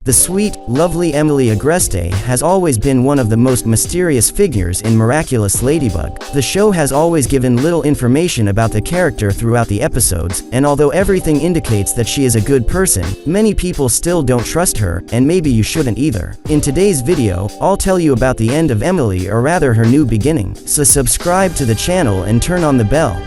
The sweet, lovely Emily Agreste has always been one of the most mysterious figures in Miraculous Ladybug. The show has always given little information about the character throughout the episodes, and although everything indicates that she is a good person, many people still don't trust her, and maybe you shouldn't either. In today's video, I'll tell you about the end of Emily, or rather her new beginning. So subscribe to the channel and turn on the bell.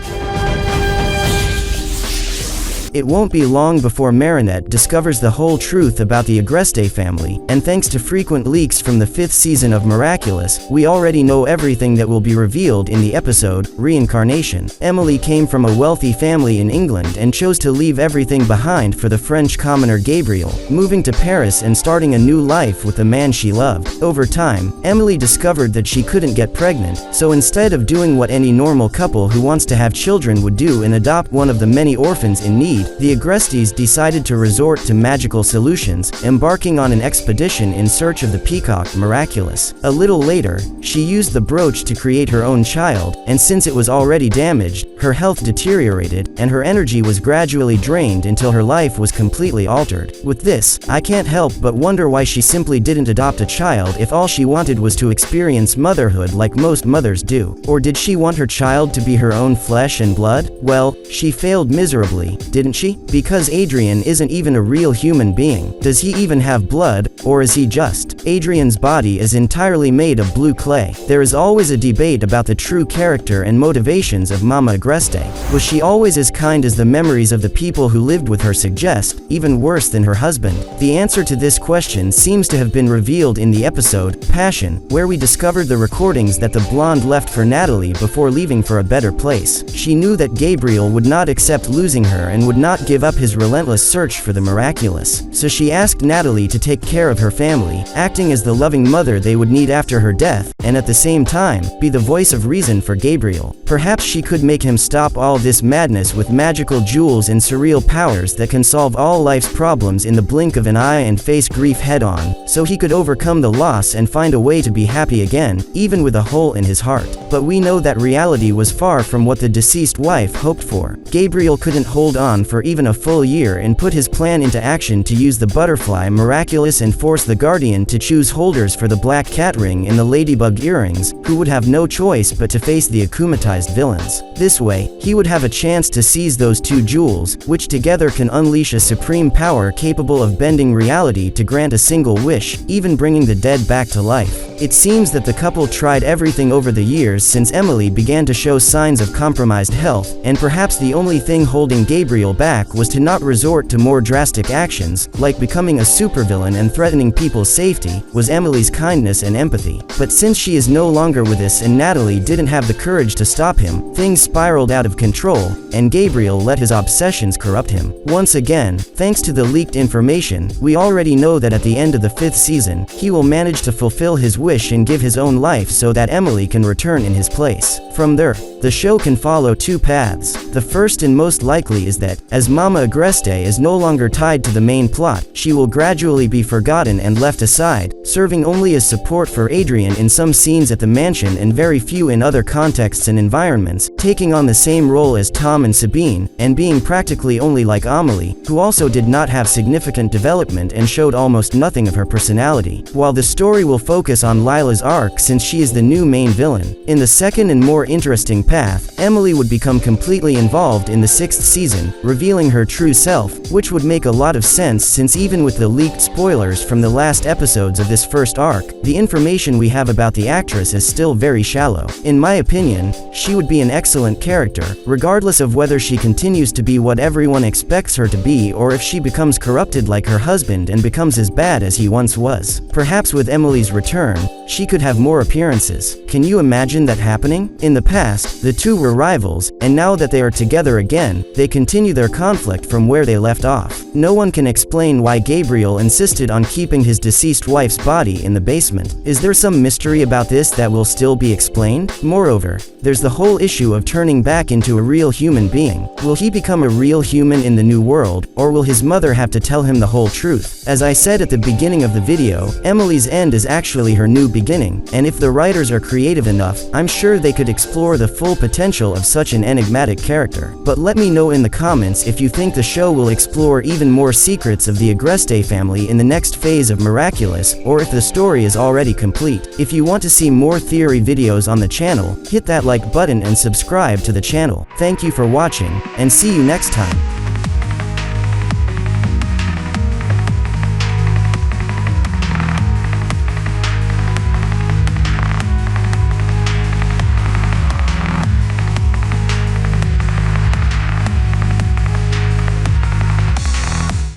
It won't be long before Marinette discovers the whole truth about the Agreste family, and thanks to frequent leaks from the 5th season of Miraculous, we already know everything that will be revealed in the episode, Reincarnation. Emily came from a wealthy family in England and chose to leave everything behind for the French commoner Gabriel, moving to Paris and starting a new life with the man she loved. Over time, Emily discovered that she couldn't get pregnant, so instead of doing what any normal couple who wants to have children would do and adopt one of the many orphans in need, the Agrestes decided to resort to magical solutions, embarking on an expedition in search of the peacock Miraculous. A little later, she used the brooch to create her own child, and since it was already damaged, her health deteriorated, and her energy was gradually drained until her life was completely altered. With this, I can't help but wonder why she simply didn't adopt a child if all she wanted was to experience motherhood like most mothers do. Or did she want her child to be her own flesh and blood? Well, she failed miserably, didn't she? Because Adrian isn't even a real human being. Does he even have blood, or is he just? Adrian's body is entirely made of blue clay. There is always a debate about the true character and motivations of Mama Agreste. Was she always as kind as the memories of the people who lived with her suggest, even worse than her husband? The answer to this question seems to have been revealed in the episode, Passion, where we discovered the recordings that the blonde left for Natalie before leaving for a better place. She knew that Gabriel would not accept losing her and would not give up his relentless search for the miraculous, so she asked Natalie to take care of her family, acting as the loving mother they would need after her death, and at the same time, be the voice of reason for Gabriel. Perhaps she could make him stop all this madness with magical jewels and surreal powers that can solve all life's problems in the blink of an eye and face grief head-on, so he could overcome the loss and find a way to be happy again, even with a hole in his heart. But we know that reality was far from what the deceased wife hoped for. Gabriel couldn't hold on for even a full year and put his plan into action to use the butterfly Miraculous and force the Guardian to choose holders for the black cat ring and the ladybug earrings, who would have no choice but to face the akumatized villains. This way, he would have a chance to seize those two jewels, which together can unleash a supreme power capable of bending reality to grant a single wish, even bringing the dead back to life. It seems that the couple tried everything over the years since Emily began to show signs of compromised health, and perhaps the only thing holding Gabriel back was to not resort to more drastic actions, like becoming a supervillain and threatening people's safety, was Emily's kindness and empathy. But since she is no longer with us and Natalie didn't have the courage to stop him, things spiraled out of control, and Gabriel let his obsessions corrupt him. Once again, thanks to the leaked information, we already know that at the end of the 5th season, he will manage to fulfill his wish and give his own life so that Emily can return in his place. From there, the show can follow two paths. The first and most likely is that, as Mama Agreste is no longer tied to the main plot, she will gradually be forgotten and left aside, serving only as support for Adrian in some scenes at the mansion and very few in other contexts and environments, taking on the same role as Tom and Sabine, and being practically only like Amelie, who also did not have significant development and showed almost nothing of her personality, while the story will focus on Lila's arc since she is the new main villain. In the second and more interesting path, Emily would become completely involved in the 6th season, revealing her true self, which would make a lot of sense since even with the leaked spoilers from the last episodes of this first arc, the information we have about the actress is still very shallow. In my opinion, she would be an excellent character, regardless of whether she continues to be what everyone expects her to be or if she becomes corrupted like her husband and becomes as bad as he once was. Perhaps with Emily's return, she could have more appearances. Can you imagine that happening? In the past, the two were rivals, and now that they are together again, they continue their conflict from where they left off. No one can explain why Gabriel insisted on keeping his deceased wife's body in the basement. Is there some mystery about this that will still be explained? Moreover, there's the whole issue of turning back into a real human being. Will he become a real human in the new world, or will his mother have to tell him the whole truth? As I said at the beginning of the video, Emily's end is actually her new beginning, and if the writers are creative enough, I'm sure they could explore the full full potential of such an enigmatic character. But let me know in the comments if you think the show will explore even more secrets of the Agreste family in the next phase of Miraculous, or if the story is already complete. If you want to see more theory videos on the channel, hit that like button and subscribe to the channel. Thank you for watching, and see you next time.